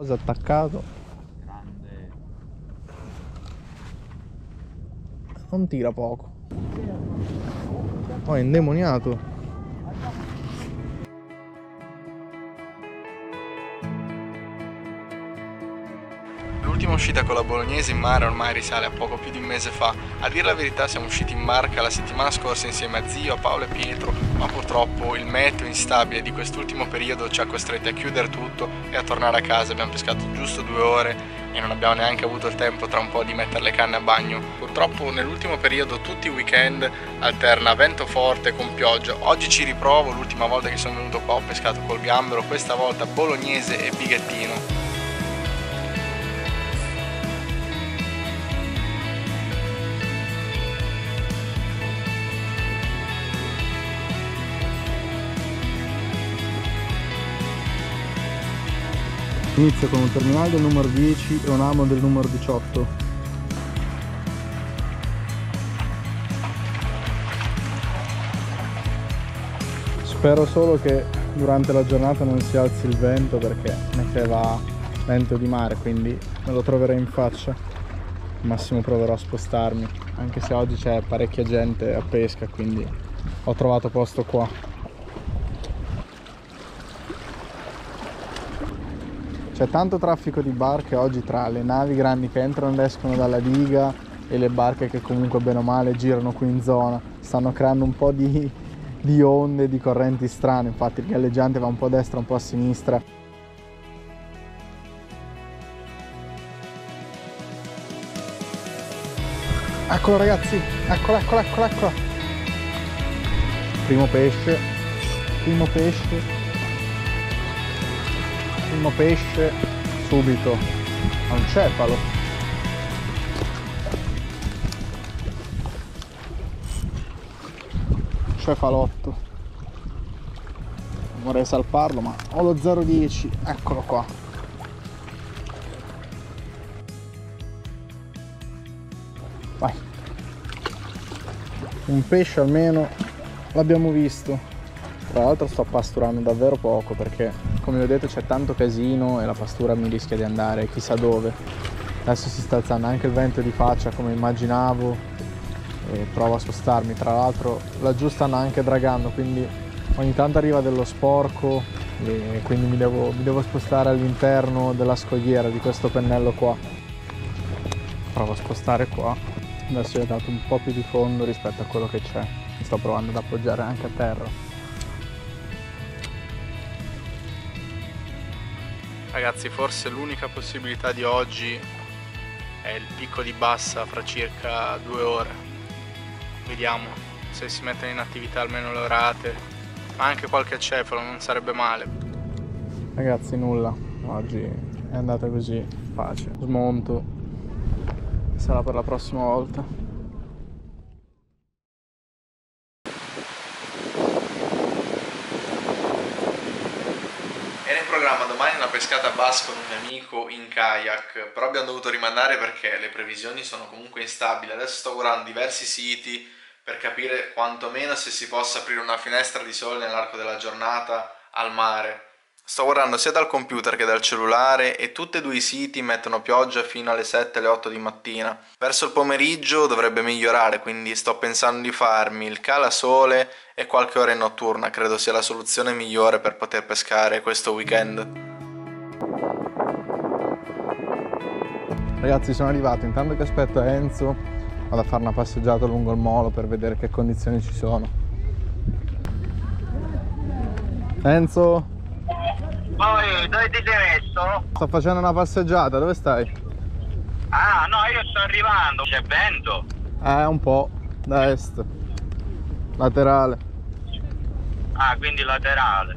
Cosa attaccato? Grande. Non tira poco. Oh, è indemoniato. L'ultima uscita con la Bolognese in mare ormai risale a poco più di un mese fa. A dire la verità siamo usciti in barca la settimana scorsa insieme a zio, a Paolo e Pietro, ma purtroppo il meteo instabile di quest'ultimo periodo ci ha costretti a chiudere tutto e a tornare a casa. Abbiamo pescato giusto 2 ore e non abbiamo neanche avuto il tempo tra un po' di mettere le canne a bagno. Purtroppo nell'ultimo periodo tutti i weekend alterna vento forte con pioggia. Oggi ci riprovo, l'ultima volta che sono venuto qua ho pescato col gambero, questa volta bolognese e bighettino. Inizio con un terminale del numero 10 e un amo del numero 18. Spero solo che durante la giornata non si alzi il vento, perché metteva vento di mare, quindi me lo troverei in faccia. Al massimo proverò a spostarmi, anche se oggi c'è parecchia gente a pesca, quindi ho trovato posto qua. C'è tanto traffico di barche oggi tra le navi grandi che entrano ed escono dalla diga e le barche che comunque bene o male girano qui in zona. Stanno creando un po' di onde, di correnti strane, infatti il galleggiante va un po' a destra, un po' a sinistra. Eccolo ragazzi, eccola. Primo pesce, primo pesce subito, è un cefalo. Cefalotto. Vorrei salparlo ma ho lo 0,10, eccolo qua. Vai. Un pesce almeno l'abbiamo visto. Tra l'altro sto pasturando davvero poco perché, come vedete, c'è tanto casino e la pastura mi rischia di andare chissà dove. Adesso si sta alzando anche il vento di faccia come immaginavo e provo a spostarmi. Tra l'altro laggiù stanno anche dragando, quindi ogni tanto arriva dello sporco e quindi mi devo spostare all'interno della scogliera di questo pennello qua. Provo a spostare qua. Adesso gli ho dato un po' più di fondo rispetto a quello che c'è. Mi sto provando ad appoggiare anche a terra. Ragazzi, forse l'unica possibilità di oggi è il picco di bassa fra circa 2 ore. Vediamo se si mettono in attività almeno le orate, ma anche qualche cefalo non sarebbe male. Ragazzi, nulla, oggi è andata così, pace, smonto, sarà per la prossima volta. Domani una pescata a basso con un mio amico in kayak, però abbiamo dovuto rimandare perché le previsioni sono comunque instabili. Adesso sto guardando diversi siti per capire quantomeno se si possa aprire una finestra di sole nell'arco della giornata al mare. Sto guardando sia dal computer che dal cellulare e tutti e due i siti mettono pioggia fino alle 7, alle 8 di mattina. Verso il pomeriggio dovrebbe migliorare, quindi sto pensando di farmi il calasole e qualche ora in notturna. Credo sia la soluzione migliore per poter pescare questo weekend. Ragazzi, sono arrivato, intanto che aspetto Enzo vado a fare una passeggiata lungo il molo per vedere che condizioni ci sono. Enzo? Poi, dove ti sei messo? Sto facendo una passeggiata, dove stai? Ah, no, io sto arrivando. C'è vento? Un po', da est. Laterale. Ah, quindi laterale.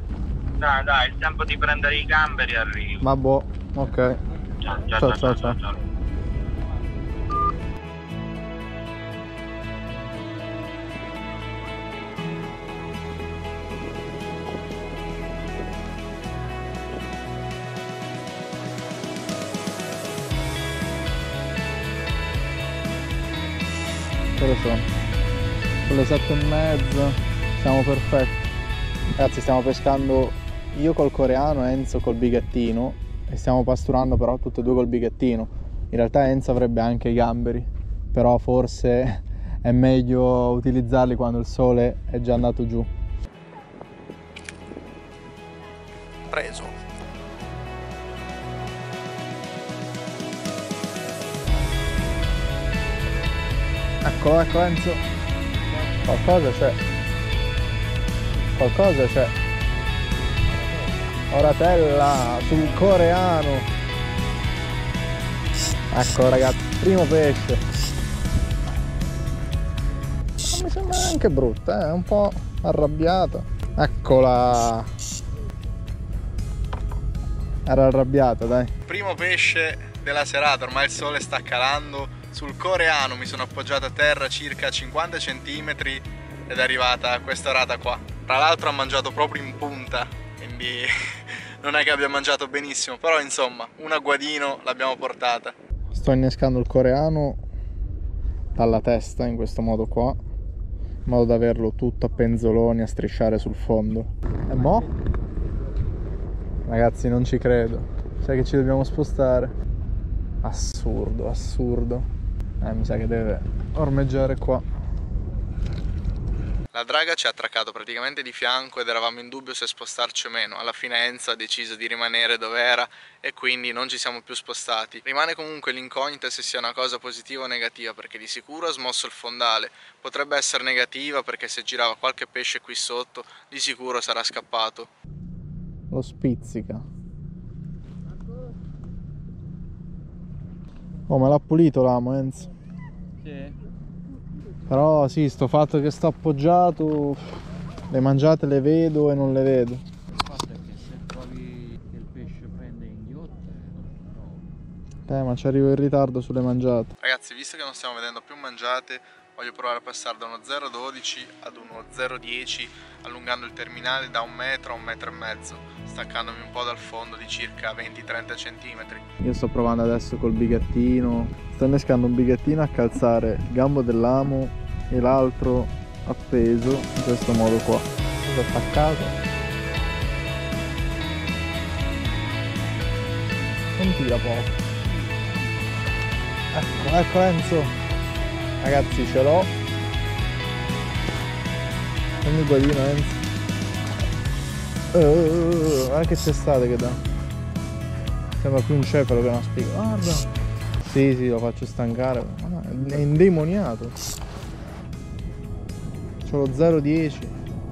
Dai, il tempo di prendere i gamberi arrivo. Ma boh, ok. Ciao. Che ore sono? Sono le 7:30, siamo perfetti. Ragazzi, stiamo pescando io col coreano, Enzo col bighettino e stiamo pasturando però tutte e due col bighettino. In realtà Enzo avrebbe anche i gamberi, però forse è meglio utilizzarli quando il sole è già andato giù. Preso. Eccolo, ecco Enzo. Qualcosa c'è. Qualcosa c'è. Oratella sul coreano. Ecco ragazzi, primo pesce. Non mi sembra neanche brutta, è un po' arrabbiata. Eccola. Era arrabbiata, dai. Primo pesce della serata, ormai il sole sta calando. Sul coreano mi sono appoggiato a terra circa 50 cm ed è arrivata questa rata qua. Tra l'altro ha mangiato proprio in punta, quindi non è che abbia mangiato benissimo, però insomma un agguadino l'abbiamo portata. Sto innescando il coreano dalla testa in questo modo qua, in modo da averlo tutto a penzoloni, a strisciare sul fondo. E mo? Ragazzi, non ci credo. Sai che ci dobbiamo spostare? Assurdo, assurdo. Mi sa che deve ormeggiare qua. La draga ci ha attraccato praticamente di fianco ed eravamo in dubbio se spostarci o meno. Alla fine Enzo ha deciso di rimanere dove era e quindi non ci siamo più spostati. Rimane comunque l'incognita se sia una cosa positiva o negativa, perché di sicuro ha smosso il fondale. Potrebbe essere negativa perché se girava qualche pesce qui sotto di sicuro sarà scappato. Lo spizzica. Oh, me l'ha pulito l'amo Enzo. Sì. Però sì, sto fatto che sto appoggiato, le mangiate le vedo e non le vedo. Il fatto è che se trovi che il pesce prende inghiotte, non ma ci arrivo in ritardo sulle mangiate. Ragazzi, visto che non stiamo vedendo più mangiate, voglio provare a passare da uno 0,12 ad uno 0,10, allungando il terminale da 1 metro a 1,5 metri, staccandomi un po' dal fondo di circa 20-30 cm. Io sto provando adesso col bighettino, sto innescando un bighettino a calzare il gambo dell'amo e l'altro appeso in questo modo qua. L'ho attaccato. Non tira poco. Ecco Enzo. Ragazzi, ce l'ho. Fammi il guadino Enzo. Guarda che testate che dà. Sembra più un cefalo che una spiga. Guarda. Sì, lo faccio stancare. È indemoniato. C'ho lo 0,10.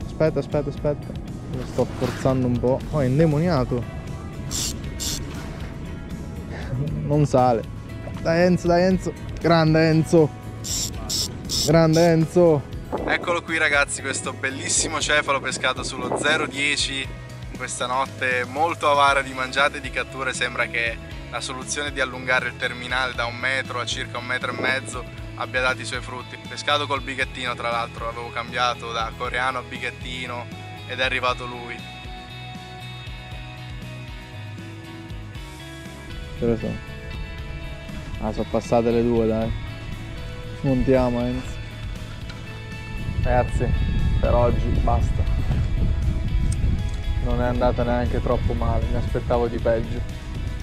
Aspetta. Lo sto forzando un po'. Oh, è indemoniato. Non sale. Dai Enzo. Grande Enzo. Eccolo qui ragazzi, questo bellissimo cefalo pescato sullo 0,10 in questa notte molto avara di mangiate e di catture. Sembra che la soluzione di allungare il terminale da 1 metro a circa 1,5 metri abbia dato i suoi frutti. Pescato col bighettino, tra l'altro avevo cambiato da coreano a bighettino ed è arrivato lui. Che lo so. Sono passate le 2, dai. Smontiamo Enzo. Ragazzi, per oggi basta. Non è andata neanche troppo male, mi aspettavo di peggio.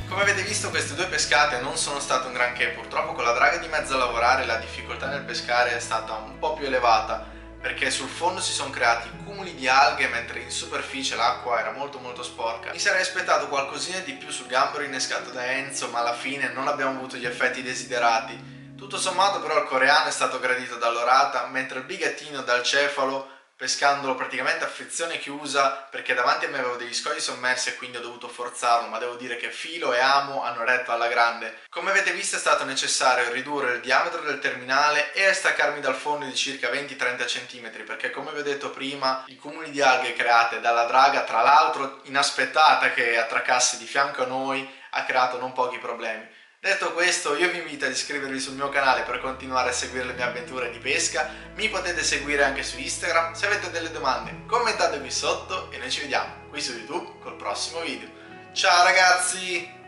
Come avete visto, queste due pescate non sono state un granché. Purtroppo con la draga di mezzo a lavorare la difficoltà nel pescare è stata un po' più elevata, perché sul fondo si sono creati cumuli di alghe mentre in superficie l'acqua era molto sporca. Mi sarei aspettato qualcosina di più sul gambero innescato da Enzo, ma alla fine non abbiamo avuto gli effetti desiderati. Tutto sommato però il coreano è stato gradito dall'orata, mentre il bighettino dal cefalo, pescandolo praticamente a frizione chiusa, perché davanti a me avevo degli scogli sommersi e quindi ho dovuto forzarlo, ma devo dire che filo e amo hanno retto alla grande. Come avete visto è stato necessario ridurre il diametro del terminale e staccarmi dal fondo di circa 20-30 cm, perché come vi ho detto prima, i cumuli di alghe create dalla draga, tra l'altro inaspettata che attraccasse di fianco a noi, ha creato non pochi problemi. Detto questo, io vi invito ad iscrivervi sul mio canale per continuare a seguire le mie avventure di pesca. Mi potete seguire anche su Instagram. Se avete delle domande commentate qui sotto e noi ci vediamo qui su YouTube col prossimo video. Ciao ragazzi!